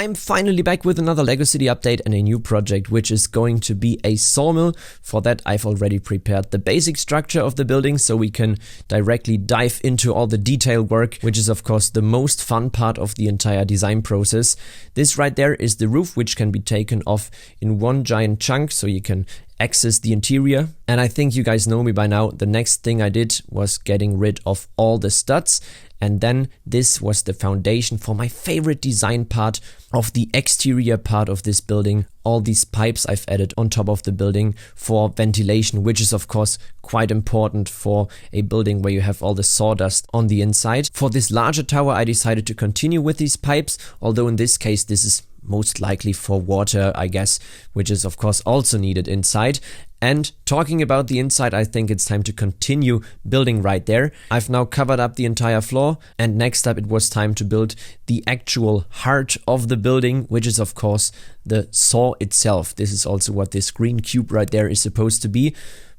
I'm finally back with another LEGO City update and a new project, which is going to be a sawmill. For that, I've already prepared the basic structure of the building so we can directly dive into all the detail work, which is of course the most fun part of the entire design process. This right there is the roof, which can be taken off in one giant chunk so you can access the interior. And I think you guys know me by now. The next thing I did was getting rid of all the studs, and then this was the foundation for my favorite design part of the exterior part of this building. All these pipes I've added on top of the building for ventilation, which is of course quite important for a building where you have all the sawdust on the inside. For this larger tower I decided to continue with these pipes, although in this case this is most likely for water, I guess, which is of course also needed inside. And talking about the inside, I think it's time to continue building right there. I've now covered up the entire floor, and next up it was time to build the actual heart of the building, which is of course the saw itself. This is also what this green cube right there is supposed to be.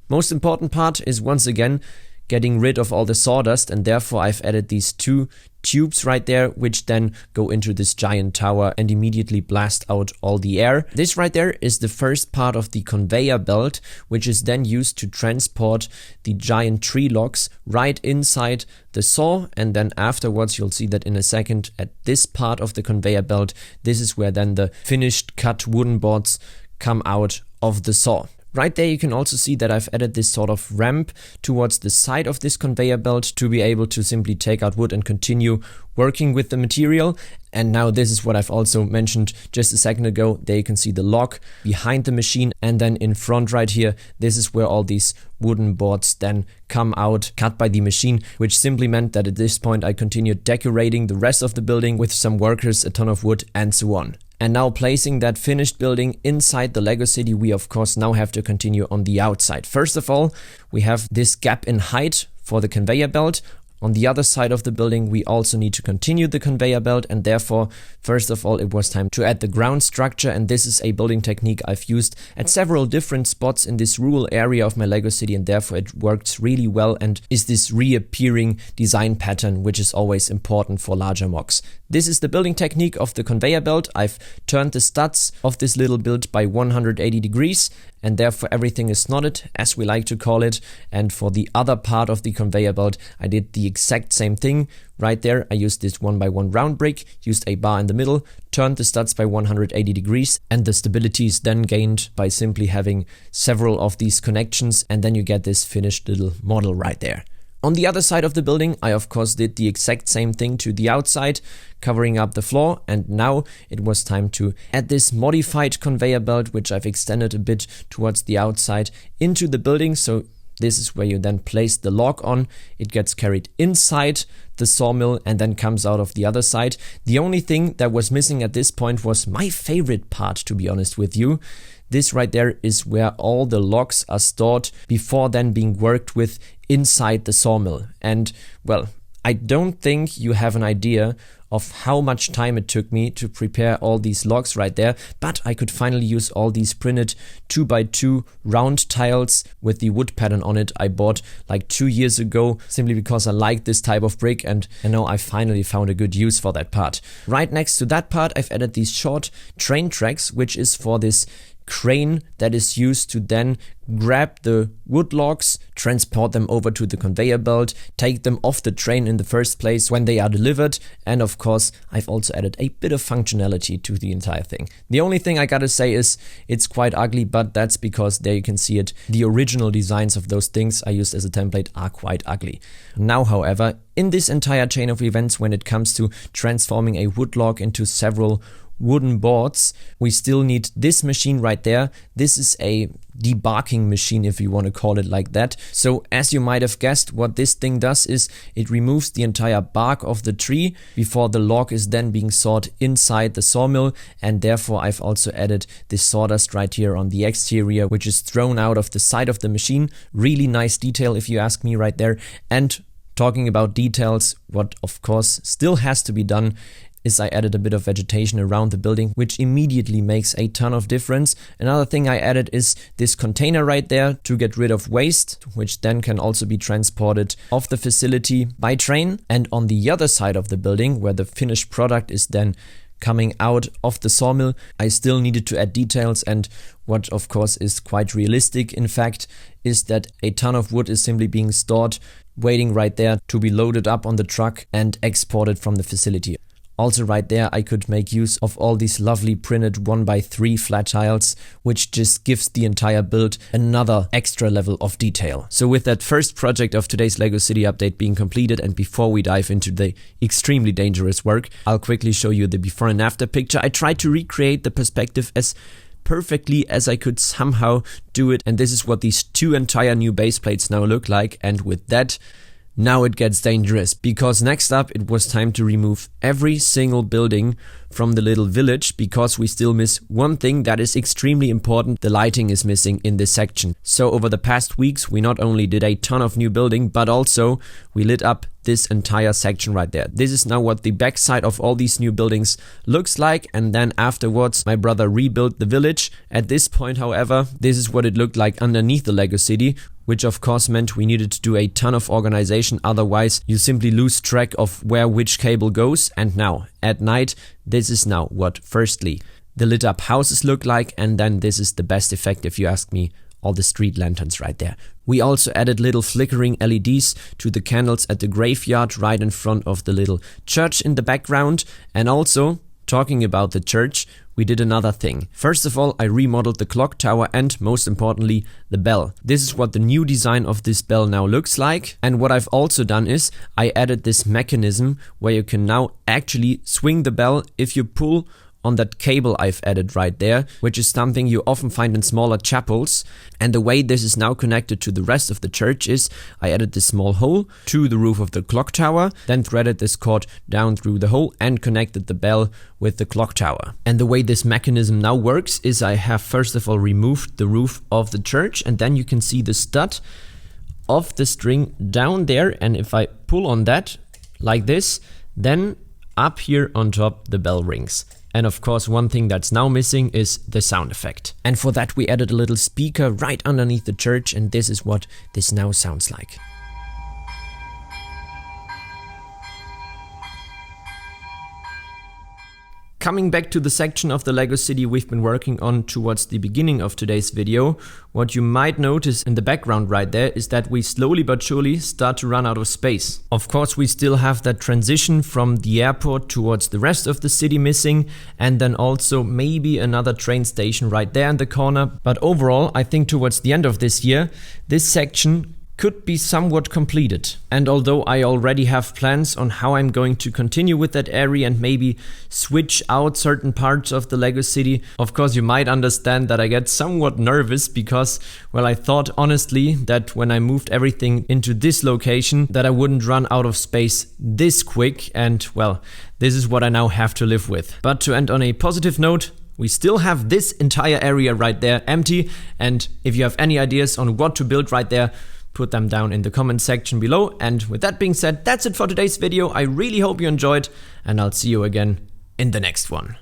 Most important part is once again getting rid of all the sawdust, and therefore I've added these two tubes right there, which then go into this giant tower and immediately blast out all the air. This right there is the first part of the conveyor belt, which is then used to transport the giant tree logs right inside the saw, and then afterwards you'll see that in a second at this part of the conveyor belt, this is where then the finished cut wooden boards come out of the saw. Right there you can also see that I've added this sort of ramp towards the side of this conveyor belt to be able to simply take out wood and continue working with the material. And now this is what I've also mentioned just a second ago. There you can see the log behind the machine, and then in front right here, this is where all these wooden boards then come out, cut by the machine, which simply meant that at this point I continued decorating the rest of the building with some workers, a ton of wood and so on. And now placing that finished building inside the LEGO City, we of course now have to continue on the outside. First of all, we have this gap in height for the conveyor belt. On the other side of the building, we also need to continue the conveyor belt, and therefore, first of all, it was time to add the ground structure, and this is a building technique I've used at several different spots in this rural area of my LEGO City, and therefore it works really well and is this reappearing design pattern, which is always important for larger mocks. This is the building technique of the conveyor belt. I've turned the studs of this little build by 180 degrees, and therefore everything is knotted, as we like to call it. And for the other part of the conveyor belt, I did the exact same thing. Right there, I used this 1x1 round brick, used a bar in the middle, turned the studs by 180 degrees, and the stability is then gained by simply having several of these connections, and then you get this finished little model right there. On the other side of the building, I of course did the exact same thing to the outside, covering up the floor, and now it was time to add this modified conveyor belt, which I've extended a bit towards the outside into the building. So this is where you then place the log on. It gets carried inside the sawmill and then comes out of the other side. The only thing that was missing at this point was my favorite part, to be honest with you. This right there is where all the logs are stored before then being worked with inside the sawmill. And well, I don't think you have an idea of how much time it took me to prepare all these logs right there, but I could finally use all these printed 2x2 round tiles with the wood pattern on it I bought like 2 years ago, simply because I like this type of brick, and now I finally found a good use for that part. Right next to that part, I've added these short train tracks, which is for this crane that is used to then grab the wood logs, transport them over to the conveyor belt, take them off the train in the first place when they are delivered, and of course I've also added a bit of functionality to the entire thing. The only thing I gotta say is it's quite ugly, but that's because there you can see it, the original designs of those things I used as a template are quite ugly. Now however, in this entire chain of events, when it comes to transforming a wood log into several wooden boards, we still need this machine right there. This is a debarking machine, if you want to call it like that. So as you might have guessed, what this thing does is it removes the entire bark of the tree before the log is then being sawed inside the sawmill, and therefore I've also added this sawdust right here on the exterior, which is thrown out of the side of the machine. Really nice detail if you ask me right there. And talking about details, what of course still has to be done is I added a bit of vegetation around the building, which immediately makes a ton of difference. Another thing I added is this container right there to get rid of waste, which then can also be transported off the facility by train. And on the other side of the building, where the finished product is then coming out of the sawmill. I still needed to add details, and what of course is quite realistic in fact is that a ton of wood is simply being stored, waiting right there to be loaded up on the truck and exported from the facility. Also right there I could make use of all these lovely printed 1x3 flat tiles, which just gives the entire build another extra level of detail. So with that first project of today's LEGO City update being completed, and before we dive into the extremely dangerous work, I'll quickly show you the before and after picture. I tried to recreate the perspective as perfectly as I could somehow do it, and this is what these two entire new base plates now look like. And with that, now it gets dangerous, because next up it was time to remove every single building from the little village, because we still miss one thing that is extremely important. The lighting is missing in this section. So over the past weeks we not only did a ton of new building, but also we lit up this entire section right there. This is now what the backside of all these new buildings looks like, and then afterwards my brother rebuilt the village. At this point, however, this is what it looked like underneath the LEGO City, which of course meant we needed to do a ton of organization, otherwise you simply lose track of where which cable goes. And now, at night, this is now what firstly the lit up houses look like, and then this is the best effect if you ask me, all the street lanterns right there. We also added little flickering LEDs to the candles at the graveyard right in front of the little church in the background. And also, talking about the church, we did another thing. First of all, I remodeled the clock tower and, most importantly, the bell. This is what the new design of this bell now looks like. And what I've also done is I added this mechanism where you can now actually swing the bell if you pull on that cable I've added right there, which is something you often find in smaller chapels. And the way this is now connected to the rest of the church is I added this small hole to the roof of the clock tower, then threaded this cord down through the hole and connected the bell with the clock tower. And the way this mechanism now works is I have first of all removed the roof of the church, and then you can see the stud of the string down there, and if I pull on that like this, then up here on top the bell rings. And of course, one thing that's now missing is the sound effect. And for that we added a little speaker right underneath the church, and this is what this now sounds like. Coming back to the section of the LEGO City we've been working on towards the beginning of today's video, what you might notice in the background right there is that we slowly but surely start to run out of space. Of course, we still have that transition from the airport towards the rest of the city missing, and then also maybe another train station right there in the corner. But overall, I think towards the end of this year, this section could be somewhat completed. And although I already have plans on how I'm going to continue with that area and maybe switch out certain parts of the LEGO City, of course you might understand that I get somewhat nervous, because, well, I thought honestly that when I moved everything into this location that I wouldn't run out of space this quick, and well, this is what I now have to live with. But to end on a positive note, we still have this entire area right there empty, and if you have any ideas on what to build right there, put them down in the comment section below. And with that being said, that's it for today's video. I really hope you enjoyed, and I'll see you again in the next one.